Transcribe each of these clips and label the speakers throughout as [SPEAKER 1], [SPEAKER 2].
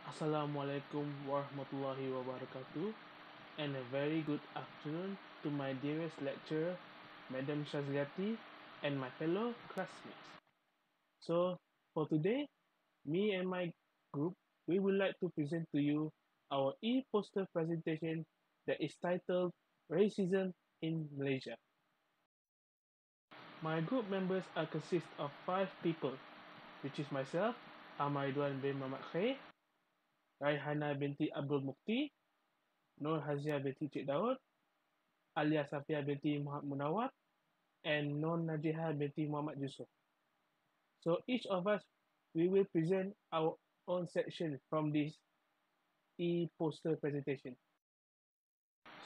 [SPEAKER 1] Assalamualaikum warahmatullahi wabarakatuh, and a very good afternoon to my dearest lecturer, Madam Shazgati, and my fellow classmates. So, for today, me and my group, we would like to present to you our e-poster presentation that is titled Racism in Malaysia. My group members are consist of 5 people, which is myself, Amaiduan bin Muhammad Khair, Raihana binti Abdul Mukti, Nur Hazia binti Cik Daud, Alia Safia binti Muhammad Munawar, and Non Najiha binti Muhammad Yusuf. So each of us, we will present our own section from this e-poster presentation.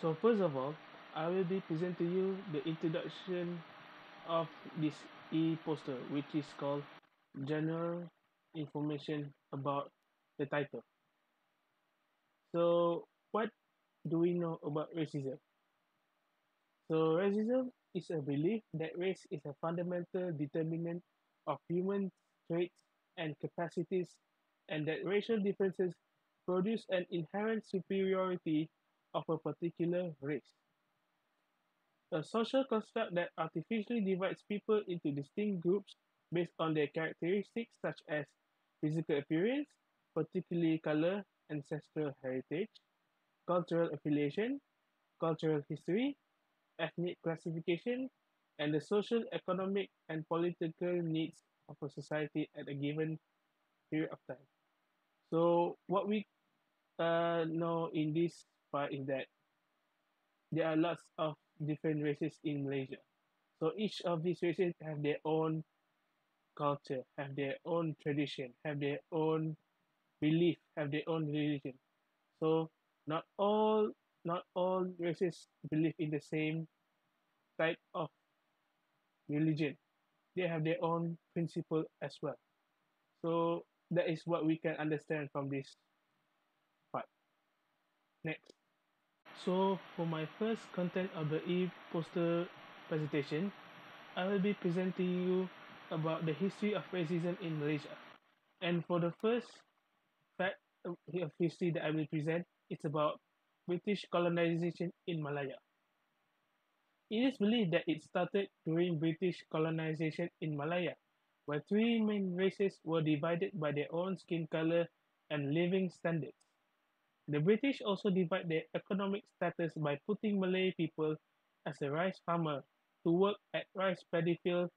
[SPEAKER 1] So first of all, I will be present to you the introduction of this e-poster, which is called General Information about the title. So what do we know about racism? So racism is a belief that race is a fundamental determinant of human traits and capacities, and that racial differences produce an inherent superiority of a particular race. A social construct that artificially divides people into distinct groups based on their characteristics such as physical appearance, particularly color, ancestral heritage, cultural affiliation, cultural history, ethnic classification, and the social, economic, and political needs of a society at a given period of time. So, what we know in this part is that there are lots of different races in Malaysia. So, each of these races have their own culture, have their own tradition, have their own belief, have their own religion. So, not all not all races believe in the same type of religion. They have their own principle as well. So that is what we can understand from this part. Next. So for my first content of the e-poster presentation, I will be presenting you about the history of racism in Malaysia. And for the first fact of history that I will present, it's about British colonization in Malaya. It is believed that it started during British colonization in Malaya, where three main races were divided by their own skin color and living standards. The British also divide their economic status by putting Malay people as a rice farmer to work at rice paddy field.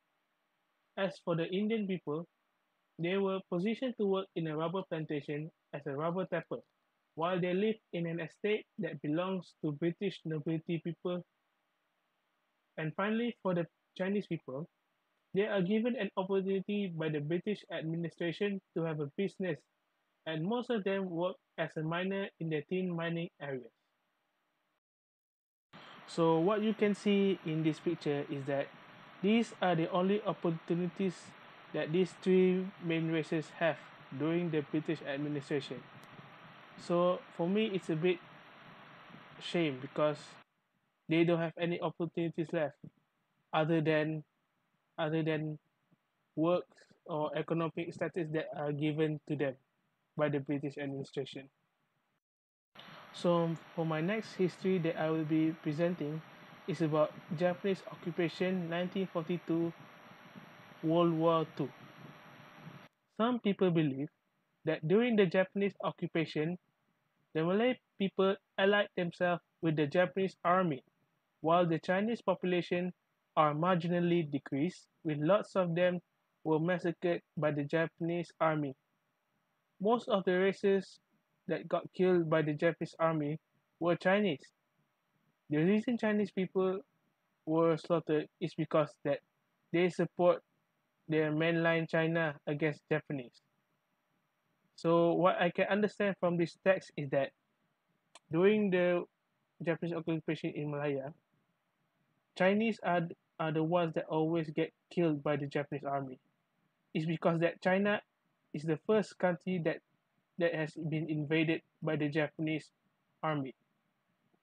[SPEAKER 1] As for the Indian people, they were positioned to work in a rubber plantation as a rubber tapper, while they lived in an estate that belongs to British nobility people. And finally, for the Chinese people, they are given an opportunity by the British administration to have a business, and most of them work as a miner in the tin mining areas. So, what you can see in this picture is that these are the only opportunities that these three main races have during the British administration. So, for me, it's a bit shame because they don't have any opportunities left other than other than work or economic status that are given to them by the British administration. So, for my next history that I will be presenting is about Japanese occupation 1942 World War II. Some people believe that during the Japanese occupation, the Malay people allied themselves with the Japanese army, while the Chinese population are marginally decreased, with lots of them were massacred by the Japanese army. Most of the races that got killed by the Japanese army were Chinese. The reason Chinese people were slaughtered is because that they support the mainland China against Japanese. So what I can understand from this text is that during the Japanese occupation in Malaya, Chinese are the ones that always get killed by the Japanese army. It's because that China is the first country that has been invaded by the Japanese army.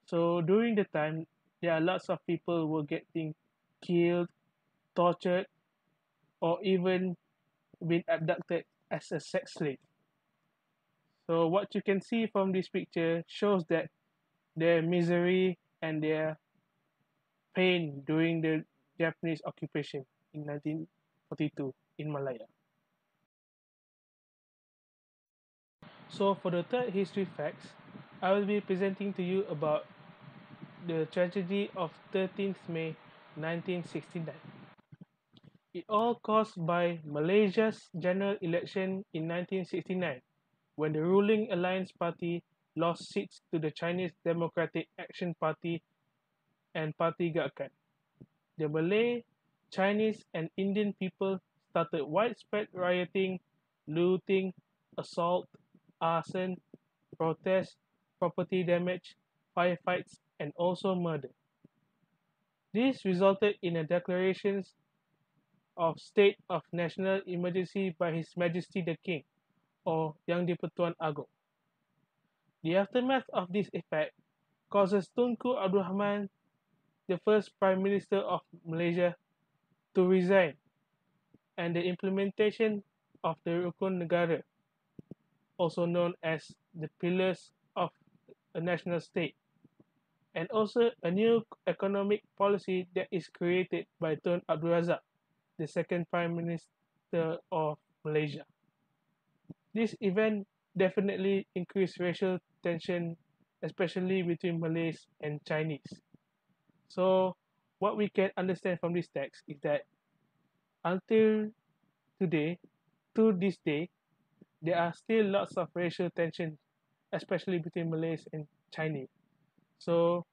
[SPEAKER 1] So during the time, there are lots of people were getting killed, tortured, or even been abducted as a sex slave. So what you can see from this picture shows that their misery and their pain during the Japanese occupation in 1942 in Malaya. So for the third history facts, I will be presenting to you about the tragedy of 13th May 1969. It all caused by Malaysia's general election in 1969, when the ruling Alliance Party lost seats to the Chinese Democratic Action Party and Parti Gerakan. The Malay, Chinese, and Indian people started widespread rioting, looting, assault, arson, protest, property damage, firefights, and also murder. This resulted in a declaration of state of national emergency by His Majesty the King, or Yang di-Pertuan Agong. The aftermath of this effect causes Tunku Abdul Rahman, the first Prime Minister of Malaysia, to resign, and the implementation of the Rukun Negara, also known as the Pillars of a National State, and also a new economic policy that is created by Tun Abdul Razak, the second Prime Minister of Malaysia. This event definitely increased racial tension, especially between Malays and Chinese. So, what we can understand from this text is that until today, to this day, there are still lots of racial tension, especially between Malays and Chinese. So,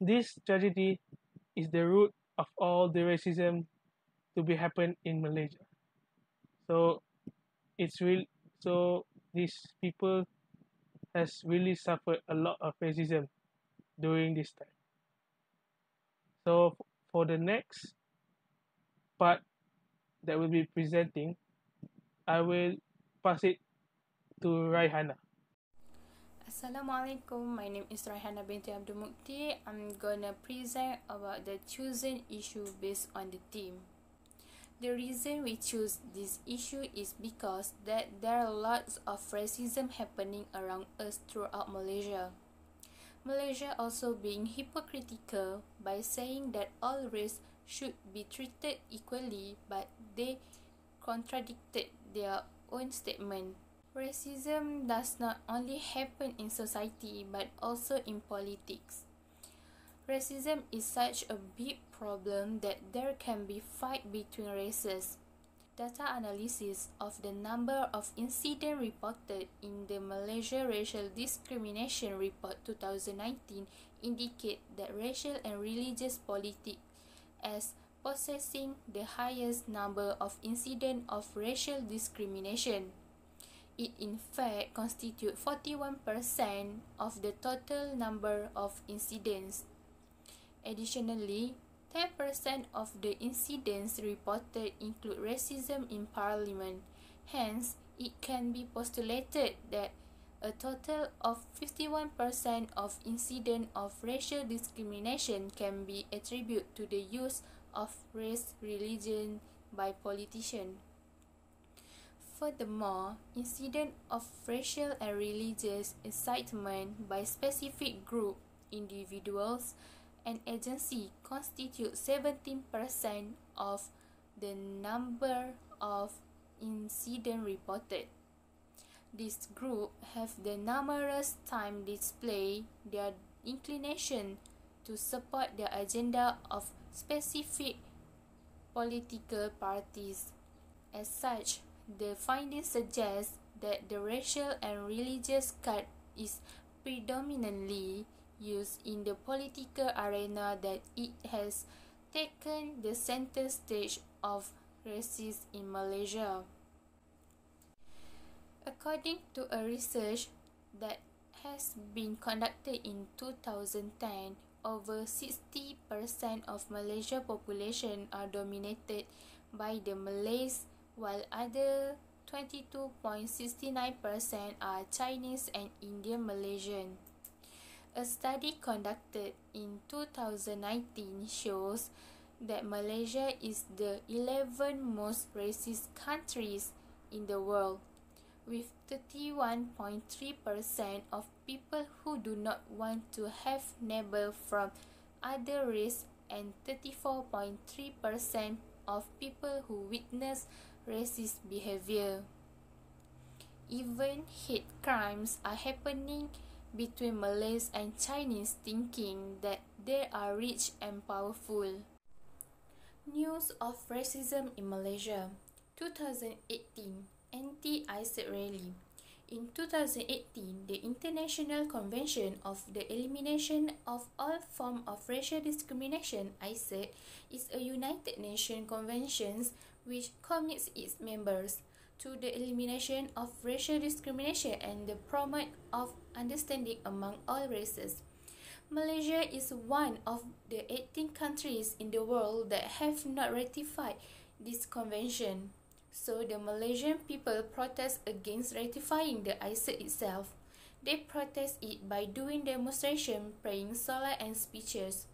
[SPEAKER 1] this tragedy is the root of all the racism to be happen in Malaysia. So, it's real. So, these people has really suffered a lot of racism during this time. So, for the next part that we'll be presenting, I will pass it to Raihana.
[SPEAKER 2] Assalamualaikum, my name is Raihana binti Abdul Mukti. I'm gonna present about the chosen issue based on the theme. The reason we choose this issue is because that there are lots of racism happening around us throughout Malaysia. Malaysia also being hypocritical by saying that all race should be treated equally, but they contradicted their own statement. Racism does not only happen in society but also in politics. Racism is such a big problem that there can be fight between races. Data analysis of the number of incidents reported in the Malaysia Racial Discrimination Report 2019 indicate that racial and religious politics as possessing the highest number of incidents of racial discrimination. It in fact constitutes 41% of the total number of incidents. Additionally, 10% of the incidents reported include racism in Parliament. Hence, it can be postulated that a total of 51% of incidents of racial discrimination can be attributed to the use of race religion by politicians. Furthermore, incidents of racial and religious incitement by specific groups, individuals, and agencies constitute 17% of the number of incidents reported. These groups have the numerous times displayed their inclination to support the agenda of specific political parties. As such, the findings suggest that the racial and religious card is predominantly used in the political arena, that it has taken the center stage of racism in Malaysia. According to a research that has been conducted in 2010, over 60% of Malaysia population are dominated by the Malays, while other 22.69% are Chinese and Indian Malaysian. A study conducted in 2019 shows that Malaysia is the 11th most racist countries in the world, with 31.3% of people who do not want to have neighbors from other race and 34.3% of people who witness racist behavior. Even hate crimes are happening between Malays and Chinese, thinking that they are rich and powerful. News of racism in Malaysia. 2018 Anti-ISID Rally. In 2018, the International Convention of the Elimination of All Forms of Racial Discrimination (ISID) is a United Nations convention which commits its members to the elimination of racial discrimination and the promote of understanding among all races. Malaysia is one of the 18 countries in the world that have not ratified this convention. So the Malaysian people protest against ratifying the ISID itself. They protest it by doing demonstrations, praying salat and speeches.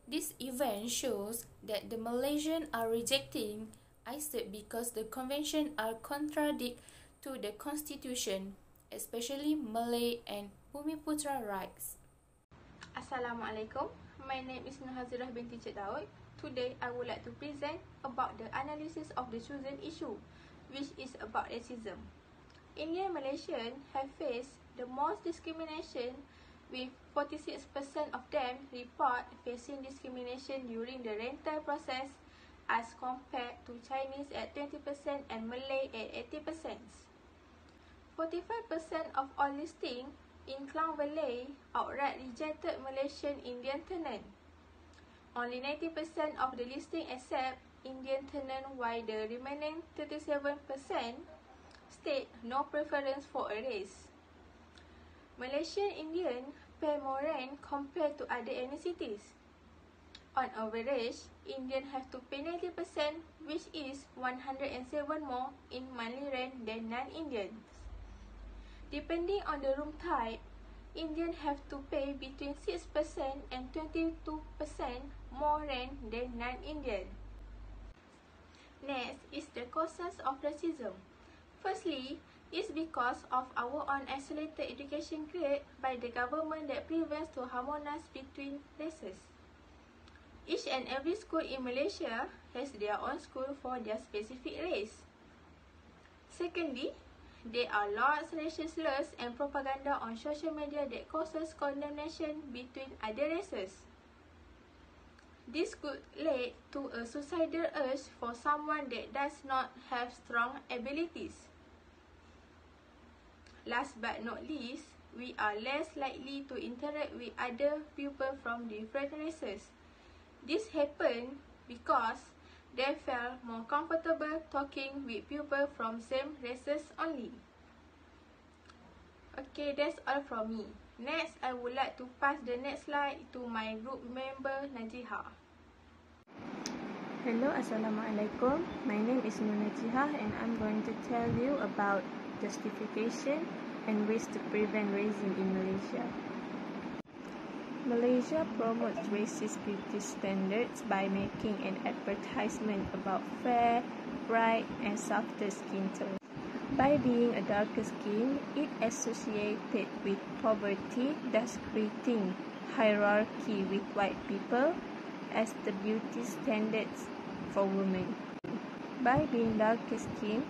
[SPEAKER 2] This event shows that the Malaysians are rejecting ISID because the convention are contradict to the constitution, especially Malay and Bumiputra rights.
[SPEAKER 3] Assalamualaikum. My name is Nurhazirah binti Cik Daud. Today, I would like to present about the analysis of the chosen issue, which is about racism. Indian Malaysians have faced the most discrimination, with 46% of them report facing discrimination during the rental process as compared to Chinese at 20% and Malay at 80%. 45% of all listings in Klang Valley outright rejected Malaysian Indian tenant. Only 90% of the listing accept Indian tenant, while the remaining 37% state no preference for a race. Malaysian Indian pay more rent compared to other ethnicities. On average, Indians have to pay 90%, which is 107 more in monthly rent than non-Indians. Depending on the room type, Indians have to pay between 6% and 22% more rent than non-Indian. Next is the causes of racism. Firstly, it's because of our own isolated education grade by the government that prevents to harmonize between races. Each and every school in Malaysia has their own school for their specific race. Secondly, there are lots of racial slurs and propaganda on social media that causes condemnation between other races. This could lead to a suicidal urge for someone that does not have strong abilities. Last but not least, we are less likely to interact with other people from different races. This happened because they felt more comfortable talking with people from same races only. Okay, that's all from me. Next, I would like to pass the next slide to my group member Najiha.
[SPEAKER 4] Hello, Assalamualaikum. My name is Nur Najihah and I'm going to tell you about justification and ways to prevent racism in Malaysia. Malaysia promotes racist beauty standards by making an advertisement about fair, bright, and softer skin tones. By being a darker skin, it associated with poverty, thus creating hierarchy with white people as the beauty standards for women. By being darker skin,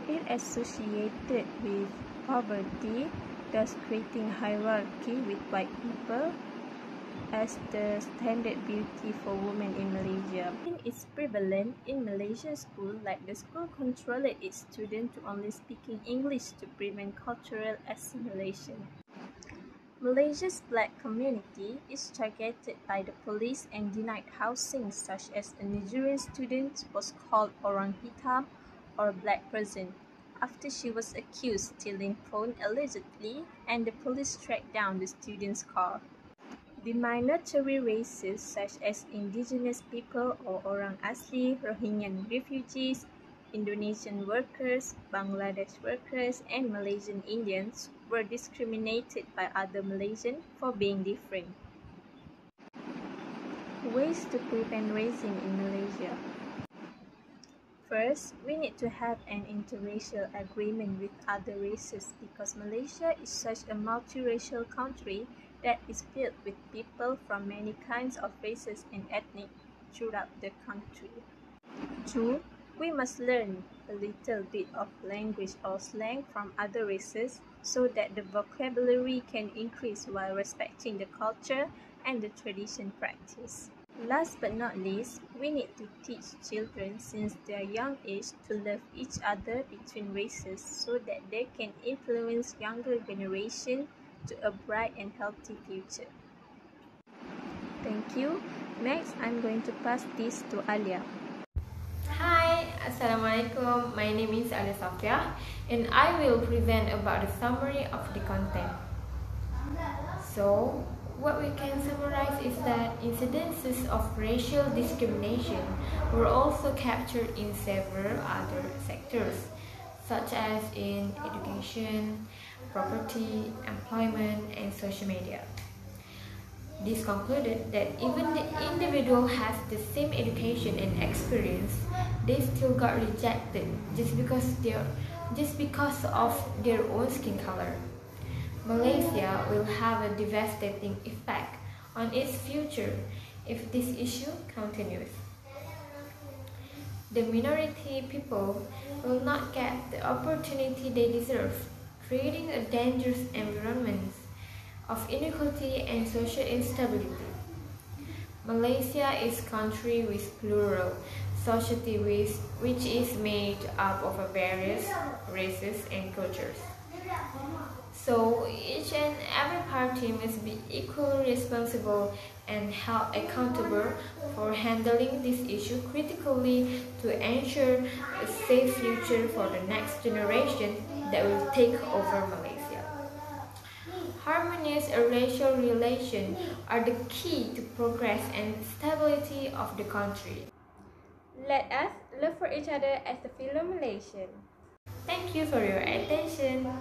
[SPEAKER 4] it associated with poverty, thus creating hierarchy with white people as the standard beauty for women in Malaysia. It's prevalent in Malaysian school, like the school controlled its students to only speaking English to prevent cultural assimilation. Malaysia's black community is targeted by the police and denied housing, such as a Nigerian student was called Orang Hitam or black person after she was accused stealing phone allegedly, and the police tracked down the student's car. The minority races such as indigenous people or Orang Asli, Rohingyan refugees, Indonesian workers, Bangladesh workers, and Malaysian Indians were discriminated by other Malaysians for being different. Ways to prevent racism in Malaysia. First, we need to have an interracial agreement with other races because Malaysia is such a multiracial country that is filled with people from many kinds of races and ethnic throughout the country. Two, we must learn a little bit of language or slang from other races so that the vocabulary can increase while respecting the culture and the tradition practice. Last but not least, we need to teach children since their young age to love each other between races so that they can influence younger generation to a bright and healthy future. Thank you. Next, I'm going to pass this to Alia.
[SPEAKER 5] Hi, Assalamualaikum. My name is Alia Safia and I will present about the summary of the content. So, what we can summarize is that incidences of racial discrimination were also captured in several other sectors, such as in education, property, employment, and social media. This concluded that even the individual has the same education and experience, they still got rejected just because of their own skin color. Malaysia will have a devastating effect on its future if this issue continues. The minority people will not get the opportunity they deserve, creating a dangerous environment of inequality and social instability. Malaysia is a country with plural society which is made up of various races and cultures. So each and every party must be equally responsible and held accountable for handling this issue critically to ensure a safe future for the next generation that will take over Malaysia. Harmonious racial relations are the key to progress and stability of the country.
[SPEAKER 3] Let us love for each other as a fellow Malaysian.
[SPEAKER 5] Thank you for your attention.